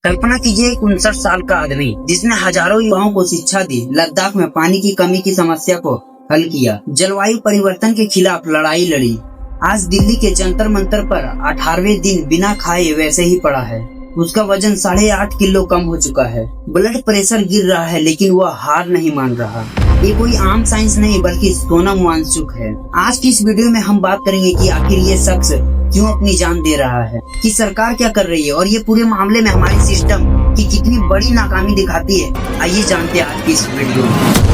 कल्पना कीजिए 59 साल का आदमी जिसने हजारों युवाओं को शिक्षा दी, लद्दाख में पानी की कमी की समस्या को हल किया, जलवायु परिवर्तन के खिलाफ लड़ाई लड़ी। आज दिल्ली के जंतर मंतर पर 18वें दिन बिना खाए वैसे ही पड़ा है। उसका वजन 8.5 किलो कम हो चुका है। ब्लड प्रेशर गिर रहा है लेकिन वह हार नहीं मान रहा। ये कोई आम साइंस नहीं बल्कि सोनम वांगचुक है। आज की इस वीडियो में हम बात करेंगे कि आखिर ये शख्स क्यों अपनी जान दे रहा है, कि सरकार क्या कर रही है और ये पूरे मामले में हमारी सिस्टम की कितनी बड़ी नाकामी दिखाती है। आइए जानते हैं आज की इस वीडियो में।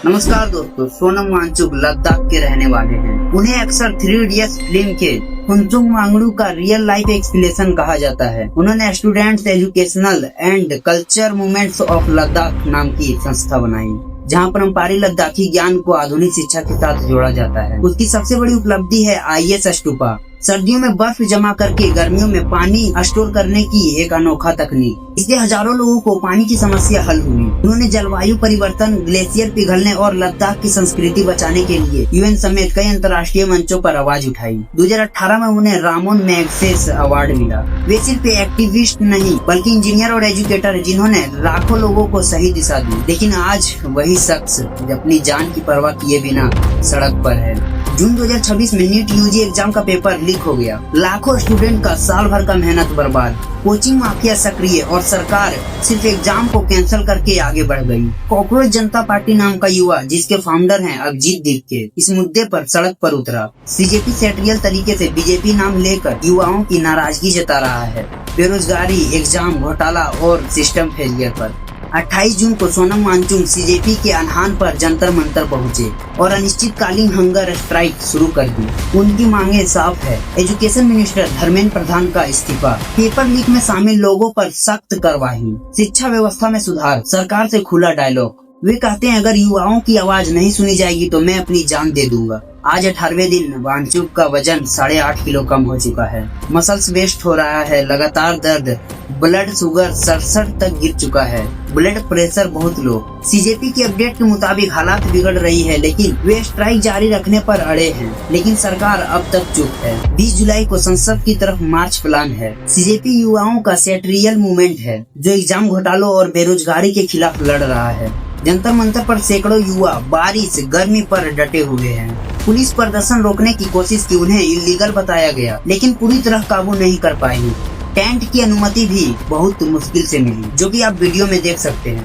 नमस्कार दोस्तों, सोनम वांगचुक लद्दाख के रहने वाले हैं। उन्हें अक्सर 3 इडियट्स फिल्म के फुनसुक वांगडू का रियल लाइफ एक्सप्लेनेशन कहा जाता है। उन्होंने students educational and culture movements of Ladakh नाम की संस्था बनाई, जहां पारंपरिक लद्दाखी ज्ञान को आधुनिक शिक्षा के साथ जोड़ा जाता है। उसकी सबसे बड़ी उपलब्धि है IS स्टूपा, सर्दियों में बर्फ जमा करके गर्मियों में पानी स्टोर करने की एक अनोखा तकनीक। इससे हजारों लोगों को पानी की समस्या हल हुई। उन्होंने जलवायु परिवर्तन, ग्लेशियर पिघलने और लद्दाख की संस्कृति बचाने के लिए UN समेत कई अंतर्राष्ट्रीय मंचों पर आवाज उठाई। 2018 में उन्हें रामोन मैग्सेस अवार्ड मिला। वे सिर्फ एक्टिविस्ट नहीं बल्कि इंजीनियर और एजुकेटर है जिन्होंने लाखों लोगों को सही दिशा दी। लेकिन आज वही शख्स अपनी जान की परवाह किए बिना सड़क पर है। जून 2026 में नीट UG एग्जाम का पेपर लीक हो गया। लाखों स्टूडेंट का साल भर का मेहनत बर्बाद। कोचिंग माफिया सक्रिय और सरकार सिर्फ एग्जाम को कैंसिल करके आगे बढ़ गई। कॉकरोच जनता पार्टी नाम का युवा, जिसके फाउंडर हैं अभिजीत दीपके, इस मुद्दे पर सड़क पर उतरा। CJP सेट्रियल तरीके से BJP नाम लेकर युवाओं की नाराजगी जता रहा है। बेरोजगारी, एग्जाम घोटाला और सिस्टम फेलियर पर 28 जून को सोनम वांगचुक CJP के आह्वान पर जंतर मंतर पहुंचे और अनिश्चितकालीन हंगर स्ट्राइक शुरू कर दी। उनकी मांगे साफ है: एजुकेशन मिनिस्टर धर्मेंद्र प्रधान का इस्तीफा, पेपर लीक में शामिल लोगों पर सख्त कार्रवाई, शिक्षा व्यवस्था में सुधार, सरकार से खुला डायलॉग। वे कहते हैं अगर युवाओं की आवाज नहीं सुनी जाएगी तो मैं अपनी जान दे दूंगा। आज 18वें दिन वांगचुक का वजन 8.5 किलो कम हो चुका है। मसल्स वेस्ट हो रहा है, लगातार दर्द, ब्लड शुगर 67 तक गिर चुका है, ब्लड प्रेशर बहुत लो। CJP की अपडेट के मुताबिक हालात बिगड़ रही है लेकिन वे स्ट्राइक जारी रखने पर अड़े हैं। लेकिन सरकार अब तक चुप है। 20 जुलाई को संसद की तरफ मार्च प्लान है। CJP युवाओं का सेट्रियल मूवमेंट है जो एग्जाम घोटालों और बेरोजगारी के खिलाफ लड़ रहा है। जंतर मंतर पर सैकड़ों युवा बारिश गर्मी पर डटे हुए हैं। पुलिस प्रदर्शन रोकने की कोशिश की, उन्हें इल्लीगल बताया गया लेकिन पूरी तरह काबू नहीं कर पाई। टेंट की अनुमति भी बहुत मुश्किल से मिली, जो कि आप वीडियो में देख सकते हैं।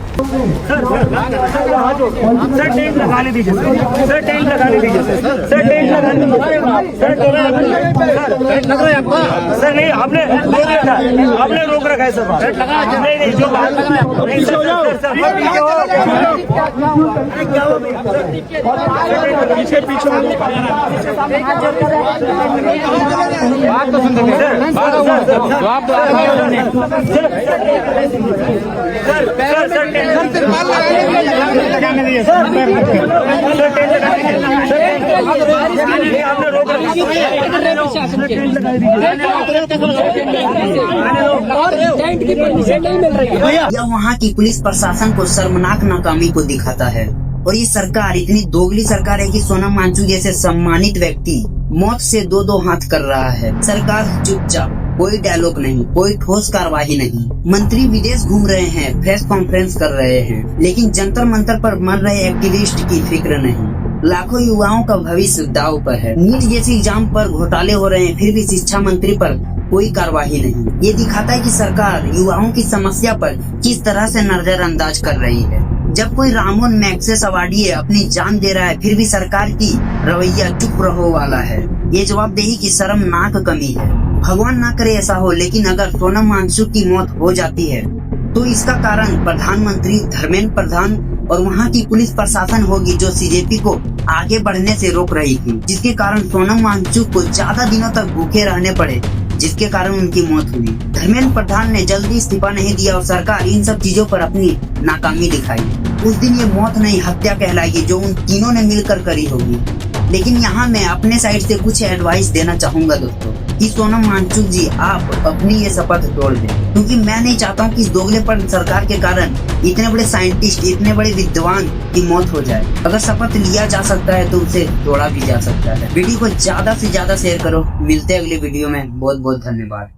सर टेंट लगाने दीजिए, सर टेंट लगाने दीजिए, सर टेंट लगाने सर नहीं, आपने रोक रखा है सर। नहीं जो बात नहीं पीछे पीछे बात तो सुन यह वहाँ की पुलिस प्रशासन को शर्मनाक नाकामी को दिखाता है। और ये सरकार इतनी दोगली सरकार है कि सोनम वांगचुक जैसे सम्मानित व्यक्ति मौत से दो हाथ कर रहा है। सरकार चुपचाप, कोई डायलॉग नहीं, कोई ठोस कार्रवाई नहीं। मंत्री विदेश घूम रहे हैं, प्रेस कॉन्फ्रेंस कर रहे हैं, लेकिन जंतर मंतर पर मर रहे एक्टिविस्ट की फिक्र नहीं। लाखों युवाओं का भविष्य दांव पर है। नीट जैसे एग्जाम पर घोटाले हो रहे हैं, फिर भी शिक्षा मंत्री पर कोई कार्रवाई नहीं। ये दिखाता है कि सरकार युवाओं की समस्या पर किस तरह से नजरअंदाज कर रही है। जब कोई रामोन मैग्सेस अवार्डी अपनी जान दे रहा है फिर भी सरकार की रवैया चुप रहो वाला है। ये जवाबदेही की शर्मनाक कमी है। भगवान ना करे ऐसा हो, लेकिन अगर सोनम वांगचुक की मौत हो जाती है तो इसका कारण प्रधानमंत्री धर्मेंद्र प्रधान और वहाँ की पुलिस प्रशासन होगी जो CJP को आगे बढ़ने से रोक रही थी, जिसके कारण सोनम वांगचुक को ज्यादा दिनों तक भूखे रहने पड़े, जिसके कारण उनकी मौत हुई। धर्मेंद्र प्रधान ने जल्दी इस्तीफा नहीं दिया और सरकार इन सब चीजों पर अपनी नाकामी दिखाई। उस दिन ये मौत नहीं हत्या कहलाएगी जो उन तीनों ने मिलकर करी होगी। लेकिन यहाँ मैं अपने साइड से कुछ एडवाइस देना चाहूंगा दोस्तों कि सोनम वांगचुक जी आप अपनी ये शपथ तोड़ दें, क्योंकि मैं नहीं चाहता हूँ कि इस दोगलेपन सरकार के कारण इतने बड़े साइंटिस्ट, इतने बड़े विद्वान की मौत हो जाए। अगर शपथ लिया जा सकता है तो उसे तोड़ा भी जा सकता है। वीडियो को ज्यादा से ज्यादा शेयर करो। मिलते हैं अगले वीडियो में। बहुत बहुत धन्यवाद।